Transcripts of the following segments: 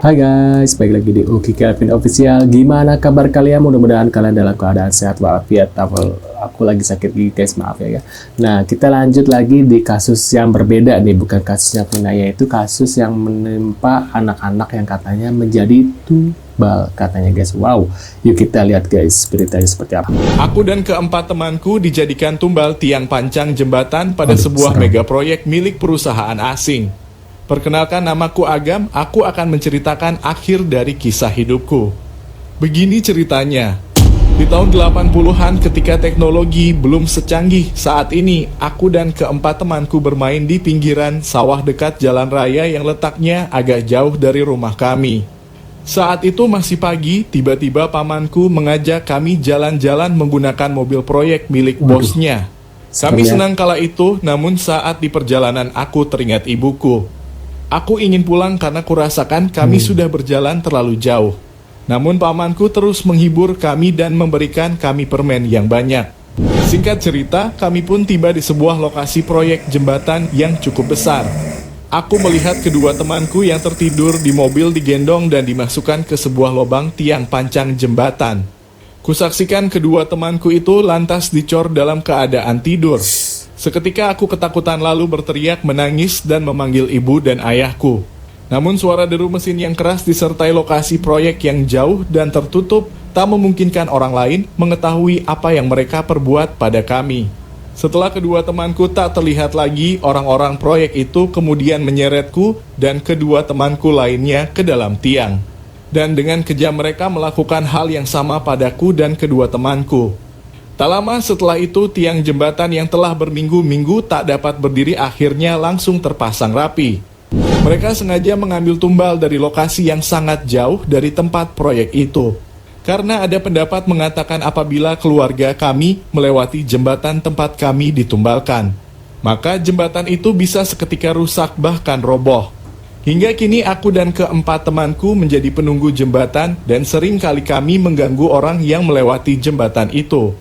Hai guys, balik lagi di Uki Kelvin Official. Gimana kabar kalian? Mudah-mudahan kalian dalam keadaan sehat walafiat. Aku lagi sakit gigi guys, maaf ya. Nah, kita lanjut lagi di kasus yang berbeda nih. Bukan kasus yang punya, yaitu kasus yang menimpa anak-anak yang katanya menjadi tumbal katanya guys. Wow, yuk kita lihat guys beritanya seperti apa. Aku dan keempat temanku dijadikan tumbal tiang pancang jembatan pada sebuah mega proyek milik perusahaan asing. Perkenalkan, namaku Agam, aku akan menceritakan akhir dari kisah hidupku. Begini ceritanya. Di tahun 80-an ketika teknologi belum secanggih saat ini, aku dan keempat temanku bermain di pinggiran sawah dekat jalan raya yang letaknya agak jauh dari rumah kami. Saat itu masih pagi, tiba-tiba pamanku mengajak kami jalan-jalan menggunakan mobil proyek milik bosnya. Kami senang kala itu, namun saat di perjalanan aku teringat ibuku. Aku ingin pulang karena kurasakan kami sudah berjalan terlalu jauh. Namun pamanku terus menghibur kami dan memberikan kami permen yang banyak. Singkat cerita, kami pun tiba di sebuah lokasi proyek jembatan yang cukup besar. Aku melihat kedua temanku yang tertidur di mobil digendong dan dimasukkan ke sebuah lubang tiang pancang jembatan. Kusaksikan kedua temanku itu lantas dicor dalam keadaan tidur. Seketika aku ketakutan lalu berteriak, menangis, dan memanggil ibu dan ayahku. Namun suara deru mesin yang keras disertai lokasi proyek yang jauh dan tertutup tak memungkinkan orang lain mengetahui apa yang mereka perbuat pada kami. Setelah kedua temanku tak terlihat lagi, orang-orang proyek itu kemudian menyeretku dan kedua temanku lainnya ke dalam tiang. Dan dengan kejam mereka melakukan hal yang sama padaku dan kedua temanku. Tak lama setelah itu, tiang jembatan yang telah berminggu-minggu tak dapat berdiri akhirnya langsung terpasang rapi. Mereka sengaja mengambil tumbal dari lokasi yang sangat jauh dari tempat proyek itu. Karena ada pendapat mengatakan apabila keluarga kami melewati jembatan tempat kami ditumbalkan, maka jembatan itu bisa seketika rusak bahkan roboh. Hingga kini aku dan keempat temanku menjadi penunggu jembatan dan sering kali kami mengganggu orang yang melewati jembatan itu.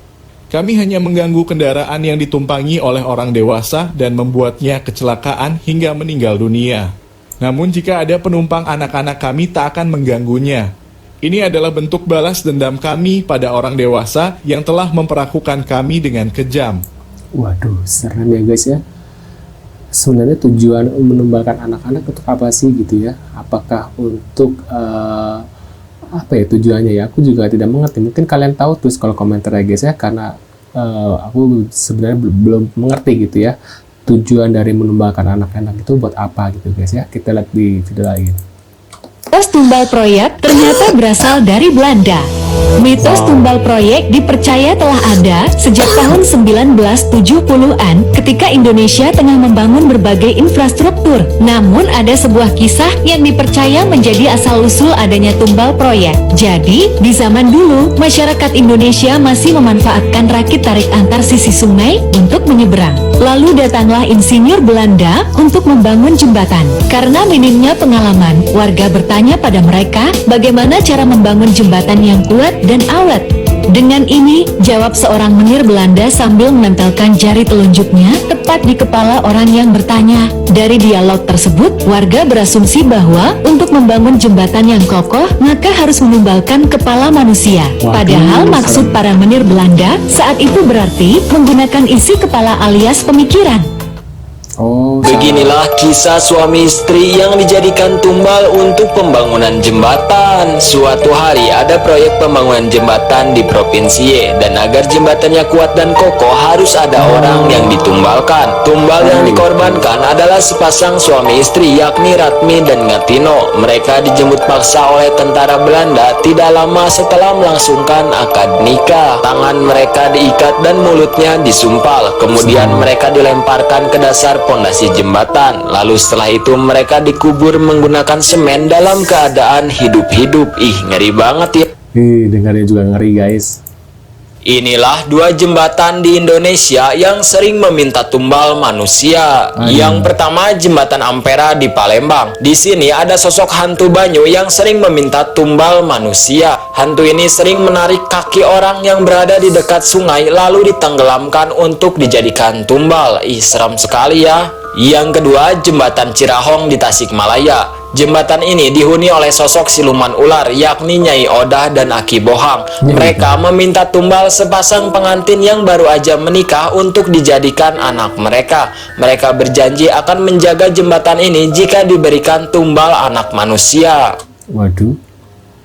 Kami hanya mengganggu kendaraan yang ditumpangi oleh orang dewasa dan membuatnya kecelakaan hingga meninggal dunia. Namun jika ada penumpang anak-anak kami tak akan mengganggunya. Ini adalah bentuk balas dendam kami pada orang dewasa yang telah memperlakukan kami dengan kejam. Waduh, serem ya guys ya. Sebenarnya tujuan menumbalkan anak-anak untuk apa sih gitu ya? Apakah untuk apa ya tujuannya ya? Aku juga tidak mengerti. Mungkin kalian tahu terus kalau komentar ya guys ya, karena aku sebenarnya belum mengerti gitu ya tujuan dari menumbalkan anak-anak itu buat apa gitu guys ya. Kita lihat di video lain. Mitos tumbal proyek ternyata berasal dari Belanda. Mitos tumbal proyek dipercaya telah ada sejak tahun 1970-an ketika Indonesia tengah membangun berbagai infrastruktur. Namun ada sebuah kisah yang dipercaya menjadi asal-usul adanya tumbal proyek. Jadi, di zaman dulu, masyarakat Indonesia masih memanfaatkan rakit tarik antar sisi sungai untuk menyeberang. Lalu datanglah insinyur Belanda untuk membangun jembatan. Karena minimnya pengalaman, warga bertanya pada mereka bagaimana cara membangun jembatan yang kuat dan awet. Dengan ini, jawab seorang menir Belanda sambil menempelkan jari telunjuknya tepat di kepala orang yang bertanya. Dari dialog tersebut, warga berasumsi bahwa untuk membangun jembatan yang kokoh, maka harus menumbalkan kepala manusia. Padahal maksud para menir Belanda saat itu berarti menggunakan isi kepala alias pemikiran. Beginilah kisah suami istri yang dijadikan tumbal untuk pembangunan jembatan. Suatu hari ada proyek pembangunan jembatan di Provinsi Y, dan agar jembatannya kuat dan kokoh harus ada orang yang ditumbalkan. Tumbal yang dikorbankan adalah sepasang suami istri, yakni Ratmi dan Ngatino. Mereka dijemput paksa oleh tentara Belanda tidak lama setelah melangsungkan akad nikah. Tangan mereka diikat dan mulutnya disumpal. Kemudian mereka dilemparkan ke dasar pondasi jembatan. Lalu setelah itu mereka dikubur menggunakan semen dalam keadaan hidup-hidup. Ih, ngeri banget ya. Dengarnya juga ngeri guys. Inilah dua jembatan di Indonesia yang sering meminta tumbal manusia. Yang pertama, jembatan Ampera di Palembang. Di sini ada sosok hantu banyu yang sering meminta tumbal manusia. Hantu ini sering menarik kaki orang yang berada di dekat sungai lalu ditenggelamkan untuk dijadikan tumbal. Ih, seram sekali ya. Yang kedua, jembatan Cirahong di Tasikmalaya. Jembatan ini dihuni oleh sosok siluman ular, yakni Nyai Odah dan Aki Bohang. Mereka meminta tumbal sepasang pengantin yang baru aja menikah untuk dijadikan anak mereka. Mereka berjanji akan menjaga jembatan ini jika diberikan tumbal anak manusia. Waduh.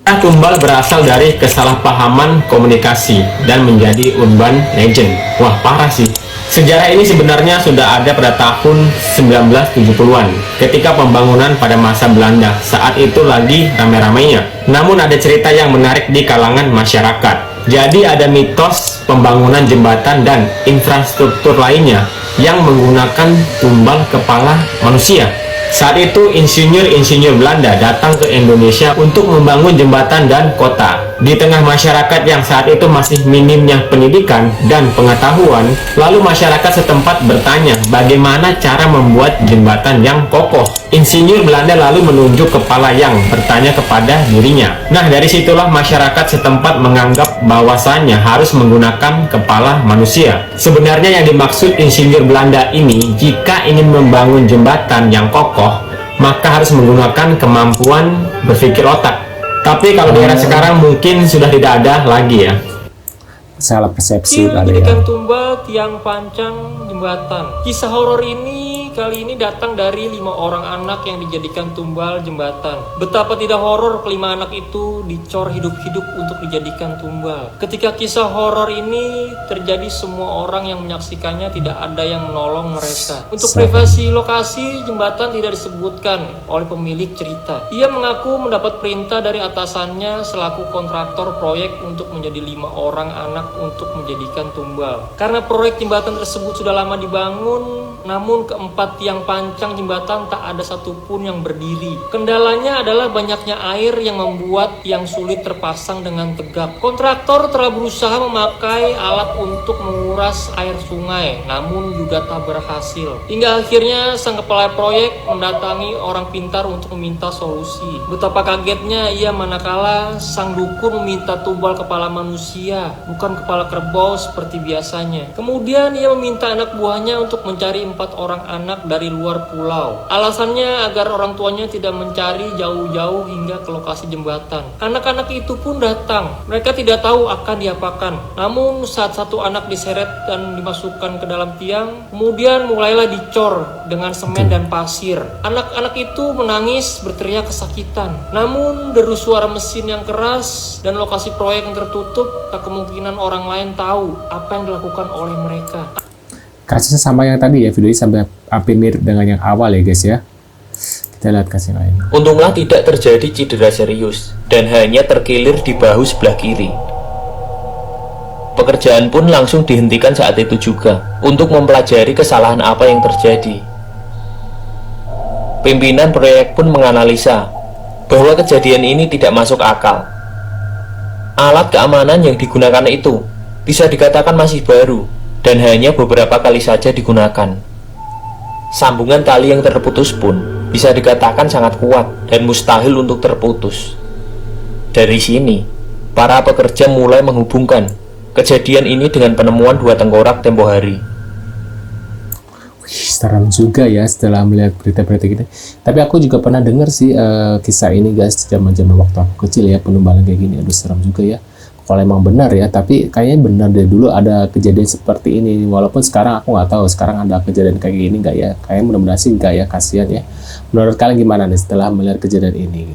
Tumbal berasal dari kesalahpahaman komunikasi dan menjadi urban legend. Wah, parah sih. Sejarah ini sebenarnya sudah ada pada tahun 1970-an ketika pembangunan pada masa Belanda. Saat itu lagi rame-ramenya. Namun ada cerita yang menarik di kalangan masyarakat. Jadi ada mitos pembangunan jembatan dan infrastruktur lainnya yang menggunakan tumbal kepala manusia. Saat itu insinyur-insinyur Belanda datang ke Indonesia untuk membangun jembatan dan kota. Di tengah masyarakat yang saat itu masih minimnya pendidikan dan pengetahuan, lalu masyarakat setempat bertanya bagaimana cara membuat jembatan yang kokoh. Insinyur Belanda lalu menunjuk kepala yang bertanya kepada dirinya. Nah, dari situlah masyarakat setempat menganggap bahwasannya harus menggunakan kepala manusia. Sebenarnya yang dimaksud insinyur Belanda ini, jika ingin membangun jembatan yang kokoh, maka harus menggunakan kemampuan berpikir otak. Tapi kalau di era sekarang mungkin sudah tidak ada lagi ya. Salah persepsi kali ya. Menjadikan tumbal tiang pancang jembatan. Kisah horor ini kali ini datang dari 5 orang anak yang dijadikan tumbal jembatan. Betapa tidak horor kelima anak itu dicor hidup-hidup untuk dijadikan tumbal. Ketika kisah horor ini terjadi, semua orang yang menyaksikannya tidak ada yang menolong mereka. Untuk privasi lokasi jembatan tidak disebutkan oleh pemilik cerita. Ia mengaku mendapat perintah dari atasannya selaku kontraktor proyek untuk menjadi 5 orang anak untuk menjadikan tumbal. Karena proyek jembatan tersebut sudah lama dibangun, namun keempat tiang pancang jembatan tak ada satupun yang berdiri. Kendalanya adalah banyaknya air yang membuat tiang sulit terpasang dengan tegap. Kontraktor telah berusaha memakai alat untuk menguras air sungai, namun juga tak berhasil. Hingga akhirnya sang kepala proyek mendatangi orang pintar untuk meminta solusi. Betapa kagetnya ia manakala sang dukun meminta tumbal kepala manusia, bukan kepala kerbau seperti biasanya. Kemudian ia meminta anak buahnya untuk mencari 4 orang anak dari luar pulau. Alasannya agar orang tuanya tidak mencari jauh-jauh hingga ke lokasi jembatan. Anak-anak itu pun datang. Mereka tidak tahu akan diapakan. Namun saat satu anak diseret dan dimasukkan ke dalam tiang, kemudian mulailah dicor dengan semen dan pasir. Anak-anak itu menangis berteriak kesakitan. Namun deru suara mesin yang keras dan lokasi proyek yang tertutup, tak kemungkinan orang lain tahu apa yang dilakukan oleh mereka. Kasusnya sama yang tadi ya, videonya sampai hampir mirip dengan yang awal ya guys ya. Kita lihat kasus yang lain. Untunglah tidak terjadi cedera serius dan hanya terkilir di bahu sebelah kiri. Pekerjaan pun langsung dihentikan saat itu juga untuk mempelajari kesalahan apa yang terjadi. Pimpinan proyek pun menganalisa bahwa kejadian ini tidak masuk akal. Alat keamanan yang digunakan itu bisa dikatakan masih baru dan hanya beberapa kali saja digunakan. Sambungan tali yang terputus pun bisa dikatakan sangat kuat dan mustahil untuk terputus. Dari sini, para pekerja mulai menghubungkan kejadian ini dengan penemuan 2 tengkorak tempo hari. Serem juga ya setelah melihat berita-berita gitu. Tapi aku juga pernah dengar sih kisah ini guys, zaman-zaman waktu aku kecil ya, penumbalan kayak gini. Aduh, serem juga ya. Kalau emang benar ya, tapi kayaknya benar dari dulu ada kejadian seperti ini. Walaupun sekarang aku nggak tahu sekarang ada kejadian kayak gini nggak ya. Kayaknya mudah-mudahan sih nggak ya, kasihan ya. Menurut kalian gimana nih setelah melihat kejadian ini?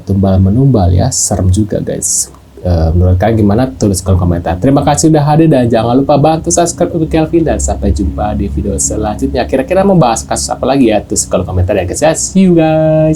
Tumbal menumbal ya, serem juga guys. Menurut kalian gimana? Tulis kolom komentar. Terima kasih sudah hadir dan jangan lupa bantu subscribe untuk Kelvin, dan sampai jumpa di video selanjutnya. Kira-kira membahas kasus apa lagi ya? Tulis kolom komentar ya guys. See you guys.